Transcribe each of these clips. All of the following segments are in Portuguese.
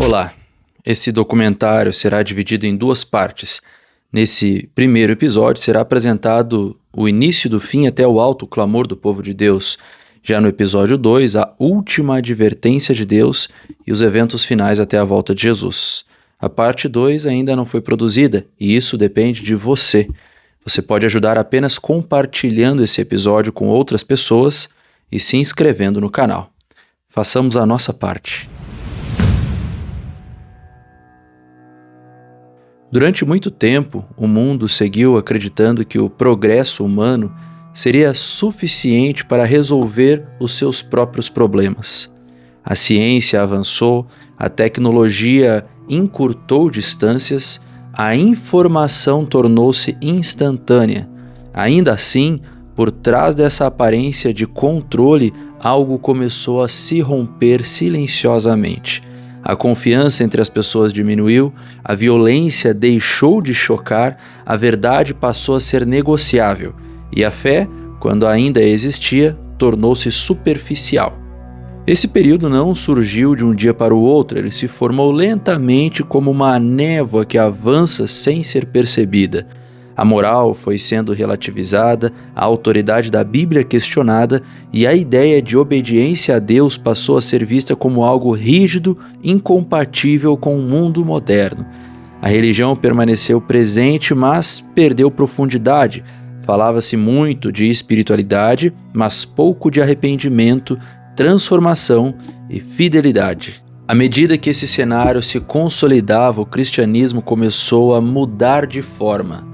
Olá, esse documentário será dividido em duas partes. Nesse primeiro episódio será apresentado o início do fim até o alto clamor do povo de Deus. Já no episódio 2, a última advertência de Deus e os eventos finais até a volta de Jesus. A parte 2 ainda não foi produzida e isso depende de você. Você pode ajudar apenas compartilhando esse episódio com outras pessoas e se inscrevendo no canal. Façamos a nossa parte. Durante muito tempo, o mundo seguiu acreditando que o progresso humano seria suficiente para resolver os seus próprios problemas. A ciência avançou, a tecnologia encurtou distâncias, a informação tornou-se instantânea. Ainda assim, por trás dessa aparência de controle, algo começou a se romper silenciosamente. A confiança entre as pessoas diminuiu, a violência deixou de chocar, a verdade passou a ser negociável e a fé, quando ainda existia, tornou-se superficial. Esse período não surgiu de um dia para o outro, ele se formou lentamente como uma névoa que avança sem ser percebida. A moral foi sendo relativizada, a autoridade da Bíblia questionada e a ideia de obediência a Deus passou a ser vista como algo rígido, incompatível com o mundo moderno. A religião permaneceu presente, mas perdeu profundidade. Falava-se muito de espiritualidade, mas pouco de arrependimento, transformação e fidelidade. À medida que esse cenário se consolidava, o cristianismo começou a mudar de forma.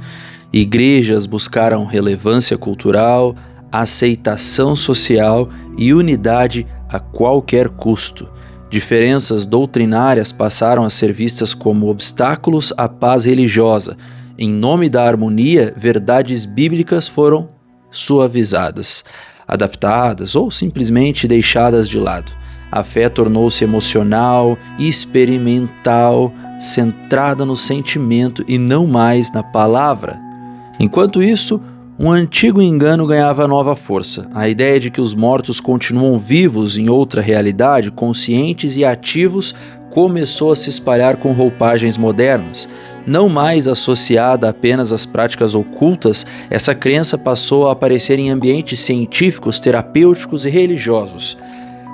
Igrejas buscaram relevância cultural, aceitação social e unidade a qualquer custo. Diferenças doutrinárias passaram a ser vistas como obstáculos à paz religiosa. Em nome da harmonia, verdades bíblicas foram suavizadas, adaptadas ou simplesmente deixadas de lado. A fé tornou-se emocional, experimental, centrada no sentimento e não mais na palavra. Enquanto isso, um antigo engano ganhava nova força. A ideia de que os mortos continuam vivos em outra realidade, conscientes e ativos, começou a se espalhar com roupagens modernas. Não mais associada apenas às práticas ocultas, essa crença passou a aparecer em ambientes científicos, terapêuticos e religiosos.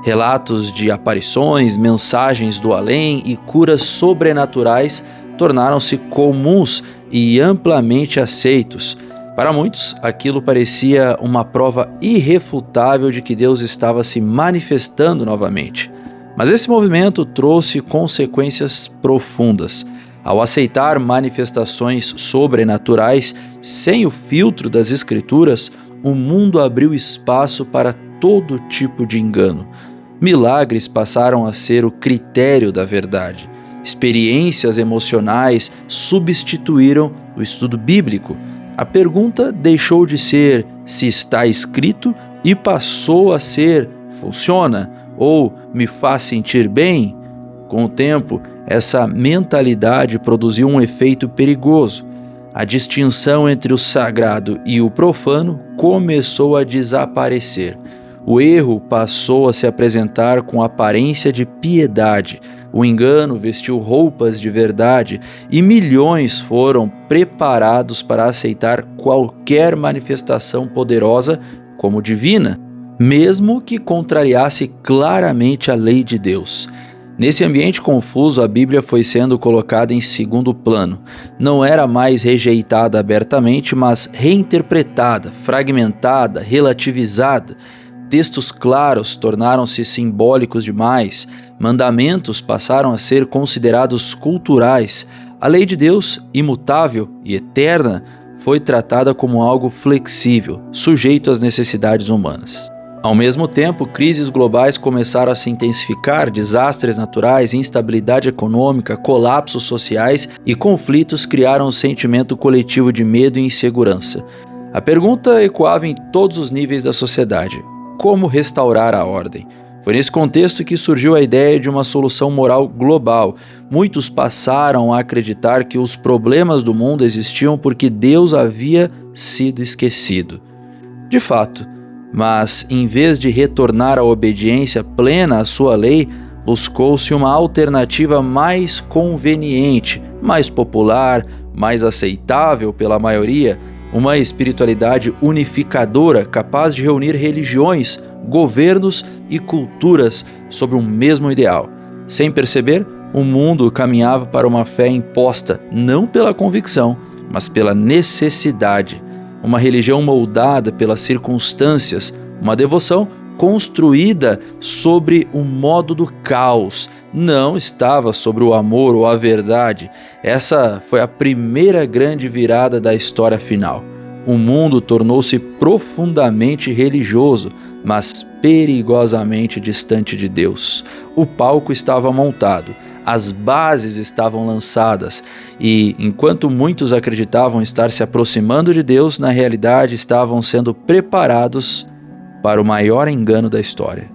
Relatos de aparições, mensagens do além e curas sobrenaturais tornaram-se comuns e amplamente aceitos. Para muitos, aquilo parecia uma prova irrefutável de que Deus estava se manifestando novamente. Mas esse movimento trouxe consequências profundas. Ao aceitar manifestações sobrenaturais sem o filtro das Escrituras, o mundo abriu espaço para todo tipo de engano. Milagres passaram a ser o critério da verdade. Experiências emocionais substituíram o estudo bíblico. A pergunta deixou de ser se está escrito e passou a ser funciona ou me faz sentir bem? Com o tempo, essa mentalidade produziu um efeito perigoso. A distinção entre o sagrado e o profano começou a desaparecer. O erro passou a se apresentar com aparência de piedade. O engano vestiu roupas de verdade e milhões foram preparados para aceitar qualquer manifestação poderosa como divina, mesmo que contrariasse claramente a lei de Deus. Nesse ambiente confuso, a Bíblia foi sendo colocada em segundo plano. Não era mais rejeitada abertamente, mas reinterpretada, fragmentada, relativizada. Textos claros tornaram-se simbólicos demais, mandamentos passaram a ser considerados culturais. A lei de Deus, imutável e eterna, foi tratada como algo flexível, sujeito às necessidades humanas. Ao mesmo tempo, crises globais começaram a se intensificar, desastres naturais, instabilidade econômica, colapsos sociais e conflitos criaram um sentimento coletivo de medo e insegurança. A pergunta ecoava em todos os níveis da sociedade: como restaurar a ordem? Foi nesse contexto que surgiu a ideia de uma solução moral global. Muitos passaram a acreditar que os problemas do mundo existiam porque Deus havia sido esquecido. De fato, mas em vez de retornar à obediência plena à sua lei, buscou-se uma alternativa mais conveniente, mais popular, mais aceitável pela maioria, uma espiritualidade unificadora capaz de reunir religiões, governos e culturas sobre um mesmo ideal. Sem perceber, o mundo caminhava para uma fé imposta, não pela convicção, mas pela necessidade. Uma religião moldada pelas circunstâncias, uma devoção construída sobre o modo do caos, não estava sobre o amor ou a verdade. Essa foi a primeira grande virada da história final. O mundo tornou-se profundamente religioso, mas perigosamente distante de Deus. O palco estava montado, as bases estavam lançadas e, enquanto muitos acreditavam estar se aproximando de Deus, na realidade estavam sendo preparados para o maior engano da história.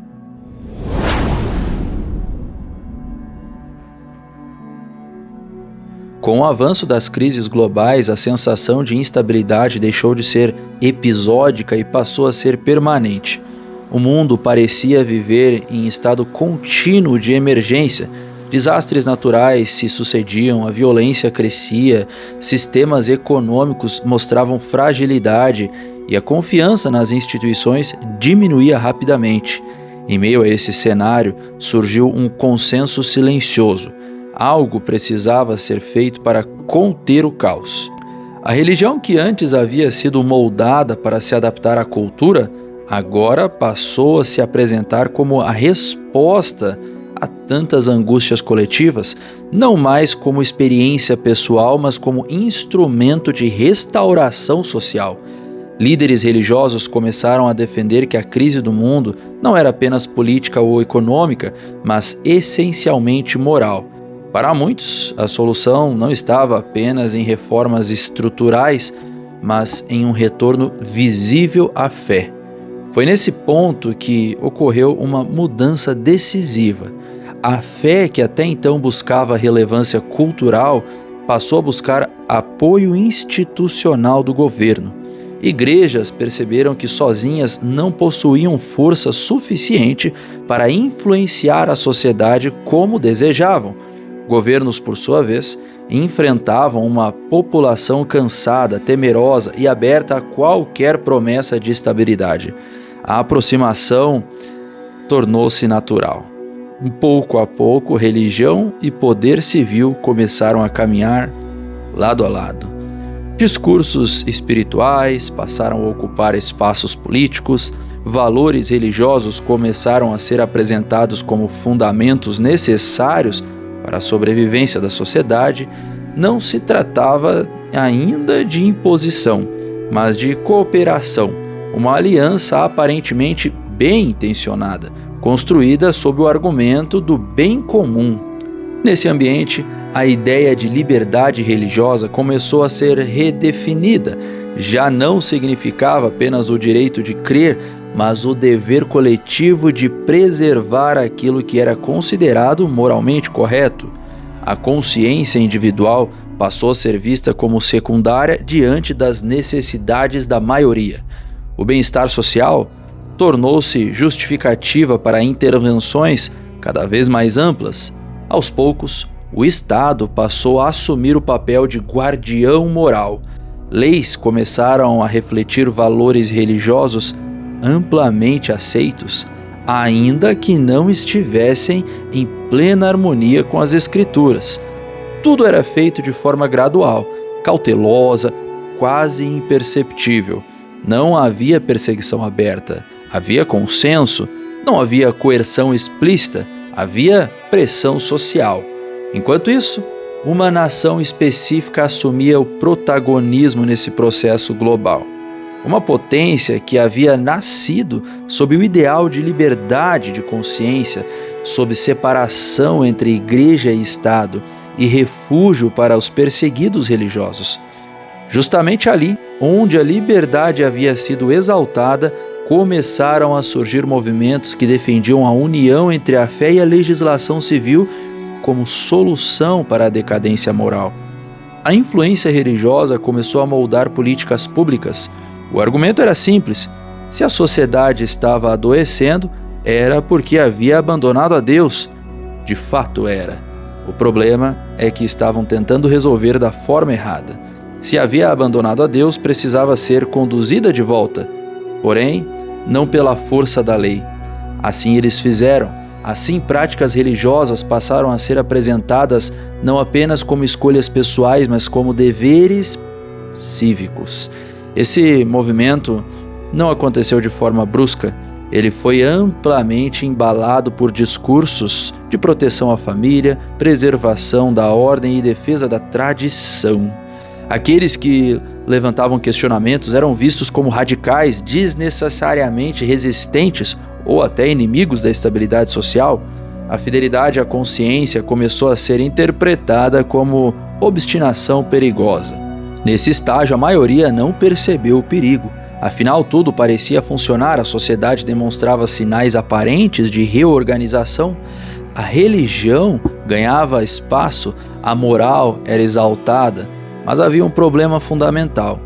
Com o avanço das crises globais, a sensação de instabilidade deixou de ser episódica e passou a ser permanente. O mundo parecia viver em estado contínuo de emergência. Desastres naturais se sucediam, a violência crescia, sistemas econômicos mostravam fragilidade e a confiança nas instituições diminuía rapidamente. Em meio a esse cenário, surgiu um consenso silencioso. Algo precisava ser feito para conter o caos. A religião que antes havia sido moldada para se adaptar à cultura, agora passou a se apresentar como a resposta a tantas angústias coletivas, não mais como experiência pessoal, mas como instrumento de restauração social. Líderes religiosos começaram a defender que a crise do mundo não era apenas política ou econômica, mas essencialmente moral. Para muitos, a solução não estava apenas em reformas estruturais, mas em um retorno visível à fé. Foi nesse ponto que ocorreu uma mudança decisiva. A fé, que até então buscava relevância cultural, passou a buscar apoio institucional do governo. Igrejas perceberam que sozinhas não possuíam força suficiente para influenciar a sociedade como desejavam. Governos, por sua vez, enfrentavam uma população cansada, temerosa e aberta a qualquer promessa de estabilidade. A aproximação tornou-se natural. Pouco a pouco, religião e poder civil começaram a caminhar lado a lado. Discursos espirituais passaram a ocupar espaços políticos, valores religiosos começaram a ser apresentados como fundamentos necessários para a sobrevivência da sociedade. Não se tratava ainda de imposição, mas de cooperação, uma aliança aparentemente bem intencionada, construída sob o argumento do bem comum. Nesse ambiente, a ideia de liberdade religiosa começou a ser redefinida. Já não significava apenas o direito de crer, mas o dever coletivo de preservar aquilo que era considerado moralmente correto. A consciência individual passou a ser vista como secundária diante das necessidades da maioria. O bem-estar social tornou-se justificativa para intervenções cada vez mais amplas. Aos poucos, o Estado passou a assumir o papel de guardião moral. Leis começaram a refletir valores religiosos amplamente aceitos, ainda que não estivessem em plena harmonia com as Escrituras. Tudo era feito de forma gradual, cautelosa, quase imperceptível. Não havia perseguição aberta, havia consenso, não havia coerção explícita, havia pressão social. Enquanto isso, uma nação específica assumia o protagonismo nesse processo global. Uma potência que havia nascido sob o ideal de liberdade de consciência, sob separação entre igreja e Estado e refúgio para os perseguidos religiosos. Justamente ali, onde a liberdade havia sido exaltada, começaram a surgir movimentos que defendiam a união entre a fé e a legislação civil como solução para a decadência moral. A influência religiosa começou a moldar políticas públicas. O argumento era simples: se a sociedade estava adoecendo, era porque havia abandonado a Deus. de fato era. O problema é que estavam tentando resolver da forma errada. Se havia abandonado a Deus, precisava ser conduzida de volta, porém, não pela força da lei. Assim eles fizeram. Assim, práticas religiosas passaram a ser apresentadas não apenas como escolhas pessoais, mas como deveres cívicos. Esse movimento não aconteceu de forma brusca. Ele foi amplamente embalado por discursos de proteção à família, preservação da ordem e defesa da tradição. Aqueles que levantavam questionamentos eram vistos como radicais, desnecessariamente resistentes ou até inimigos da estabilidade social. A fidelidade à consciência começou a ser interpretada como obstinação perigosa. Nesse estágio, a maioria não percebeu o perigo. Afinal, tudo parecia funcionar, a sociedade demonstrava sinais aparentes de reorganização, a religião ganhava espaço, a moral era exaltada, mas havia um problema fundamental.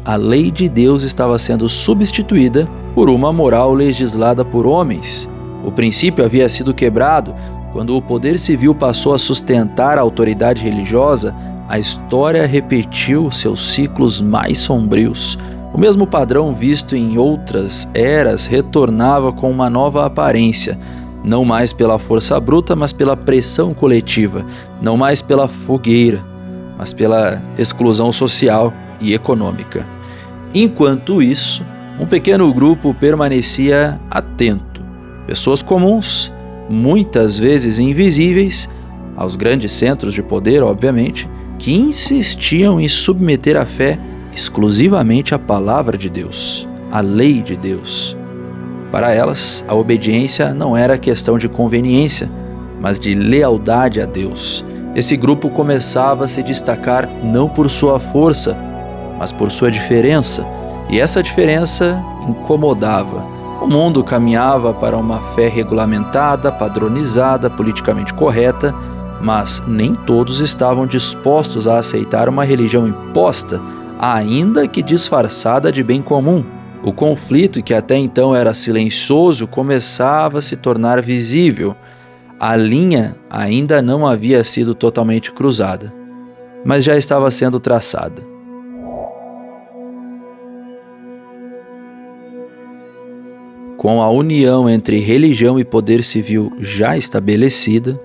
A lei de Deus estava sendo substituída por uma moral legislada por homens. O princípio havia sido quebrado. Quando o poder civil passou a sustentar a autoridade religiosa, a história repetiu seus ciclos mais sombrios. O mesmo padrão visto em outras eras retornava com uma nova aparência, não mais pela força bruta, mas pela pressão coletiva, não mais pela fogueira, mas pela exclusão social e econômica. Enquanto isso, um pequeno grupo permanecia atento. Pessoas comuns, muitas vezes invisíveis, aos grandes centros de poder, obviamente, que insistiam em submeter a fé exclusivamente à palavra de Deus, à lei de Deus. Para elas, a obediência não era questão de conveniência, mas de lealdade a Deus. Esse grupo começava a se destacar não por sua força, mas por sua diferença, e essa diferença incomodava. O mundo caminhava para uma fé regulamentada, padronizada, politicamente correta, mas nem todos estavam dispostos a aceitar uma religião imposta, ainda que disfarçada de bem comum. O conflito, que até então era silencioso, começava a se tornar visível. A linha ainda não havia sido totalmente cruzada, mas já estava sendo traçada. Com a união entre religião e poder civil já estabelecida,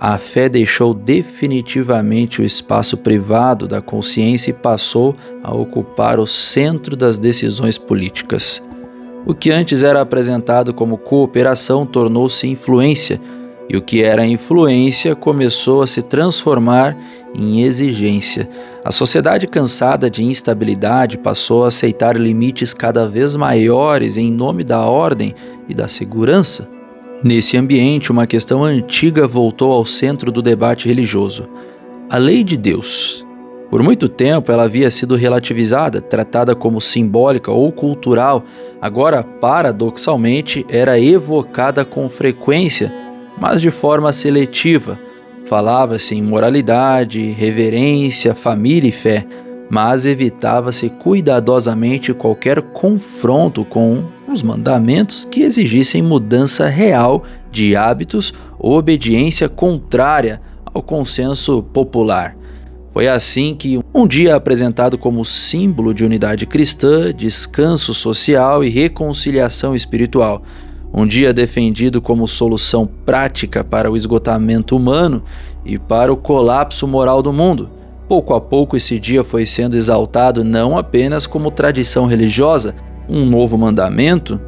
a fé deixou definitivamente o espaço privado da consciência e passou a ocupar o centro das decisões políticas. O que antes era apresentado como cooperação tornou-se influência, e o que era influência começou a se transformar em exigência. A sociedade, cansada de instabilidade, passou a aceitar limites cada vez maiores em nome da ordem e da segurança. Nesse ambiente, uma questão antiga voltou ao centro do debate religioso: a lei de Deus. Por muito tempo ela havia sido relativizada, tratada como simbólica ou cultural. Agora, paradoxalmente, era evocada com frequência, mas de forma seletiva. Falava-se em moralidade, reverência, família e fé, mas evitava-se cuidadosamente qualquer confronto com os mandamentos que exigissem mudança real de hábitos ou obediência contrária ao consenso popular. Foi assim que, um dia apresentado como símbolo de unidade cristã, descanso social e reconciliação espiritual, um dia defendido como solução prática para o esgotamento humano e para o colapso moral do mundo, pouco a pouco esse dia foi sendo exaltado não apenas como tradição religiosa, um novo mandamento.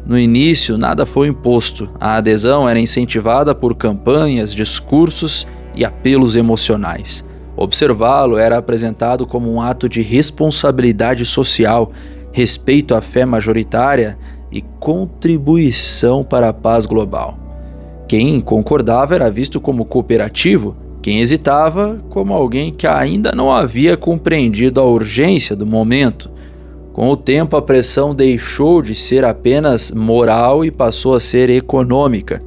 No início, nada foi imposto. A adesão era incentivada por campanhas, discursos e apelos emocionais. Observá-lo era apresentado como um ato de responsabilidade social, respeito à fé majoritária e contribuição para a paz global. Quem concordava era visto como cooperativo, quem hesitava como alguém que ainda não havia compreendido a urgência do momento. Com o tempo, a pressão deixou de ser apenas moral e passou a ser econômica.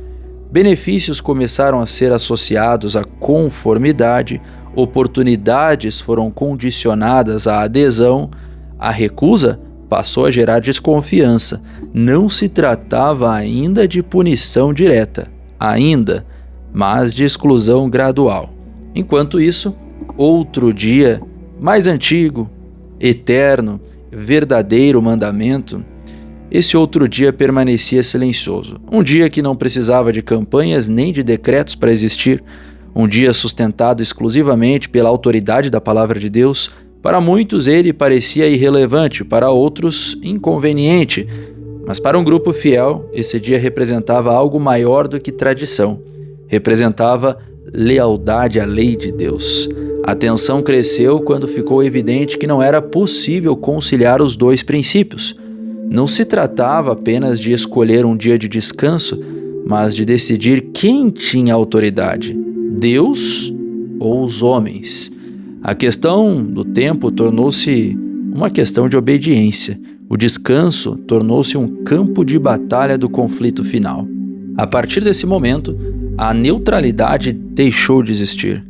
Benefícios começaram a ser associados à conformidade, oportunidades foram condicionadas à adesão, a recusa passou a gerar desconfiança. Não se tratava ainda de punição direta, mas de exclusão gradual. Enquanto isso, outro dia, mais antigo, eterno, verdadeiro mandamento, esse outro dia permanecia silencioso. Um dia que não precisava de campanhas nem de decretos para existir. Um dia sustentado exclusivamente pela autoridade da palavra de Deus. Para muitos ele parecia irrelevante, para outros inconveniente. Mas para um grupo fiel, esse dia representava algo maior do que tradição. Representava lealdade à lei de Deus. A tensão cresceu quando ficou evidente que não era possível conciliar os dois princípios. Não se tratava apenas de escolher um dia de descanso, mas de decidir quem tinha autoridade, Deus ou os homens. A questão do tempo tornou-se uma questão de obediência. O descanso tornou-se um campo de batalha do conflito final. A partir desse momento, a neutralidade deixou de existir.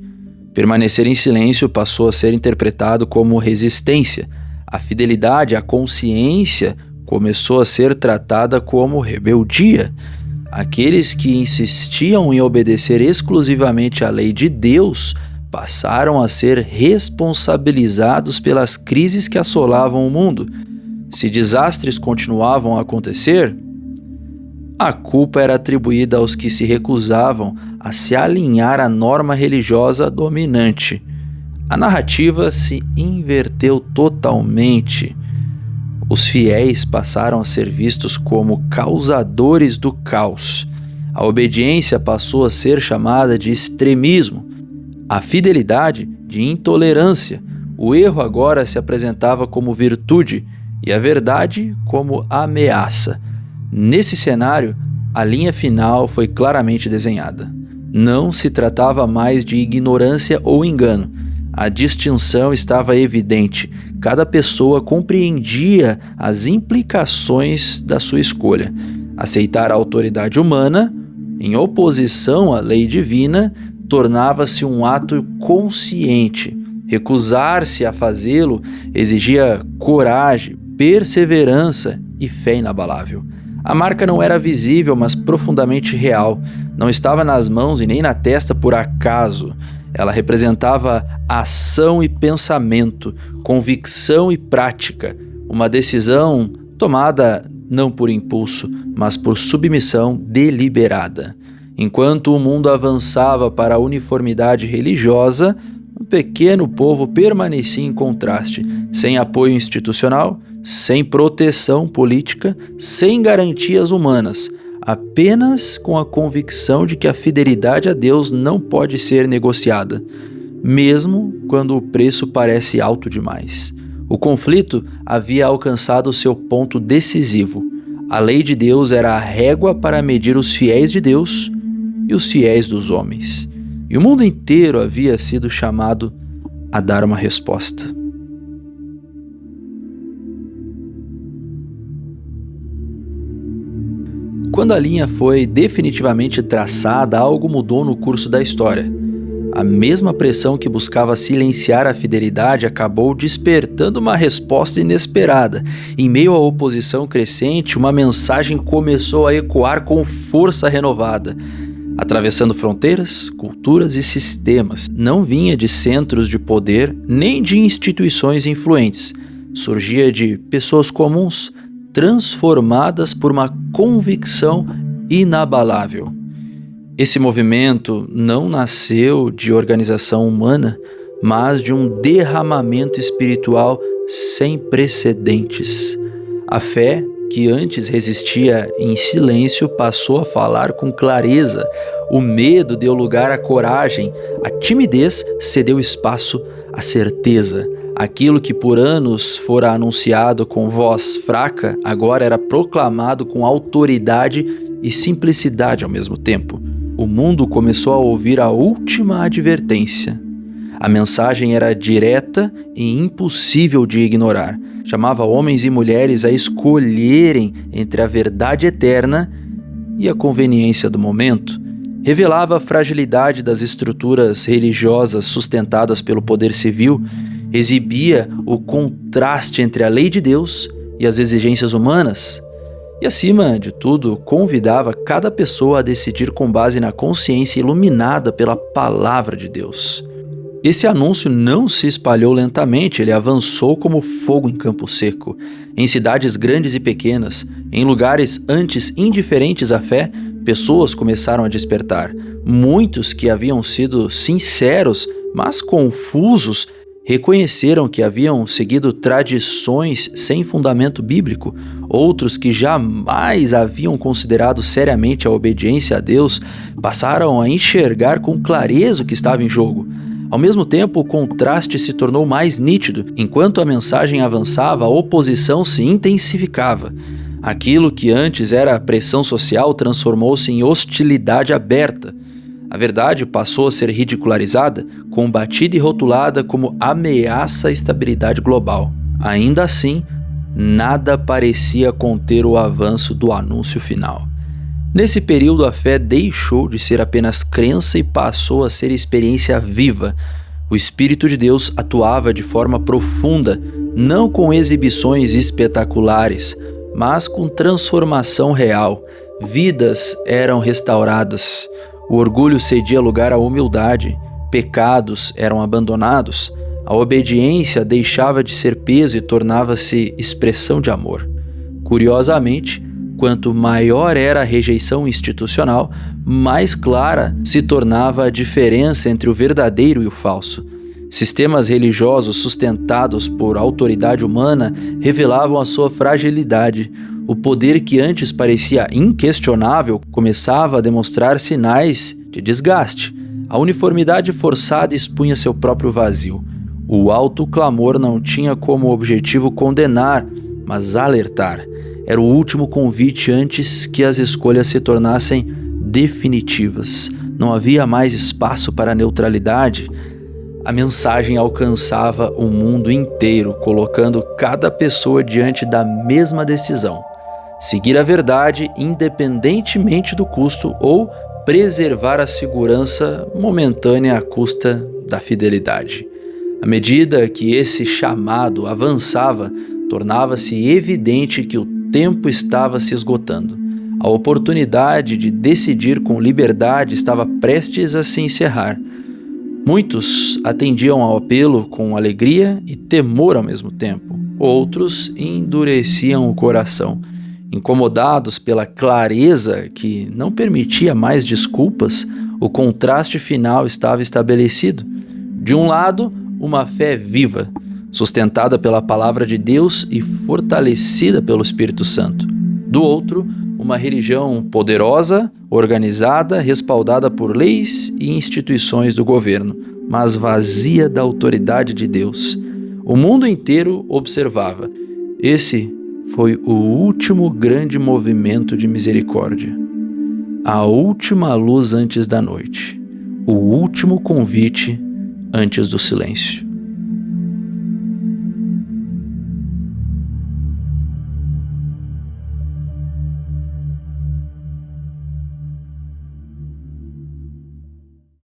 Permanecer em silêncio passou a ser interpretado como resistência. A fidelidade à consciência começou a ser tratada como rebeldia. Aqueles que insistiam em obedecer exclusivamente à lei de Deus passaram a ser responsabilizados pelas crises que assolavam o mundo. Se desastres continuavam a acontecer, a culpa era atribuída aos que se recusavam a se alinhar à norma religiosa dominante. A narrativa se inverteu totalmente. Os fiéis passaram a ser vistos como causadores do caos. A obediência passou a ser chamada de extremismo, a fidelidade de intolerância. O erro agora se apresentava como virtude e a verdade como ameaça. Nesse cenário, a linha final foi claramente desenhada. Não se tratava mais de ignorância ou engano. A distinção estava evidente. Cada pessoa compreendia as implicações da sua escolha. Aceitar a autoridade humana, em oposição à lei divina, tornava-se um ato consciente. Recusar-se a fazê-lo exigia coragem, perseverança e fé inabalável. A marca não era visível, mas profundamente real. Não estava nas mãos e nem na testa por acaso. Ela representava ação e pensamento, convicção e prática, uma decisão tomada não por impulso, mas por submissão deliberada. Enquanto o mundo avançava para a uniformidade religiosa, um pequeno povo permanecia em contraste, sem apoio institucional, sem proteção política, sem garantias humanas, apenas com a convicção de que a fidelidade a Deus não pode ser negociada, mesmo quando o preço parece alto demais. O conflito havia alcançado seu ponto decisivo. A lei de Deus era a régua para medir os fiéis de Deus e os fiéis dos homens. E o mundo inteiro havia sido chamado a dar uma resposta. Quando a linha foi definitivamente traçada, algo mudou no curso da história. A mesma pressão que buscava silenciar a fidelidade acabou despertando uma resposta inesperada. Em meio à oposição crescente, uma mensagem começou a ecoar com força renovada. Atravessando fronteiras, culturas e sistemas, não vinha de centros de poder nem de instituições influentes. Surgia de pessoas comuns, transformadas por uma convicção inabalável. Esse movimento não nasceu de organização humana, mas de um derramamento espiritual sem precedentes. A fé, que antes resistia em silêncio, passou a falar com clareza. O medo deu lugar à coragem, a timidez cedeu espaço à certeza. Aquilo que por anos fora anunciado com voz fraca, agora era proclamado com autoridade e simplicidade ao mesmo tempo. O mundo começou a ouvir a última advertência. A mensagem era direta e impossível de ignorar. Chamava homens e mulheres a escolherem entre a verdade eterna e a conveniência do momento. Revelava a fragilidade das estruturas religiosas sustentadas pelo poder civil, exibia o contraste entre a lei de Deus e as exigências humanas. E, acima de tudo, convidava cada pessoa a decidir com base na consciência iluminada pela palavra de Deus. Esse anúncio não se espalhou lentamente, ele avançou como fogo em campo seco. Em cidades grandes e pequenas, em lugares antes indiferentes à fé, pessoas começaram a despertar. Muitos que haviam sido sinceros, mas confusos, reconheceram que haviam seguido tradições sem fundamento bíblico. Outros que jamais haviam considerado seriamente a obediência a Deus passaram a enxergar com clareza o que estava em jogo. Ao mesmo tempo, o contraste se tornou mais nítido. Enquanto a mensagem avançava, a oposição se intensificava. Aquilo que antes era pressão social transformou-se em hostilidade aberta. A verdade passou a ser ridicularizada, combatida e rotulada como ameaça à estabilidade global. Ainda assim, nada parecia conter o avanço do anúncio final. Nesse período, a fé deixou de ser apenas crença e passou a ser experiência viva. O Espírito de Deus atuava de forma profunda, não com exibições espetaculares, mas com transformação real. Vidas eram restauradas. O orgulho cedia lugar à humildade, pecados eram abandonados, a obediência deixava de ser peso e tornava-se expressão de amor. Curiosamente, quanto maior era a rejeição institucional, mais clara se tornava a diferença entre o verdadeiro e o falso. Sistemas religiosos sustentados por autoridade humana revelavam a sua fragilidade. O poder que antes parecia inquestionável começava a demonstrar sinais de desgaste. A uniformidade forçada expunha seu próprio vazio. O alto clamor não tinha como objetivo condenar, mas alertar. Era o último convite antes que as escolhas se tornassem definitivas. Não havia mais espaço para neutralidade. A mensagem alcançava o mundo inteiro, colocando cada pessoa diante da mesma decisão: seguir a verdade independentemente do custo ou preservar a segurança momentânea à custa da fidelidade. À medida que esse chamado avançava, tornava-se evidente que o tempo estava se esgotando. A oportunidade de decidir com liberdade estava prestes a se encerrar. Muitos atendiam ao apelo com alegria e temor ao mesmo tempo. Outros endureciam o coração. Incomodados pela clareza que não permitia mais desculpas, o contraste final estava estabelecido. De um lado, uma fé viva, sustentada pela palavra de Deus e fortalecida pelo Espírito Santo. Do outro, uma religião poderosa, organizada, respaldada por leis e instituições do governo, mas vazia da autoridade de Deus. O mundo inteiro observava. Esse foi o último grande movimento de misericórdia. A última luz antes da noite. O último convite antes do silêncio.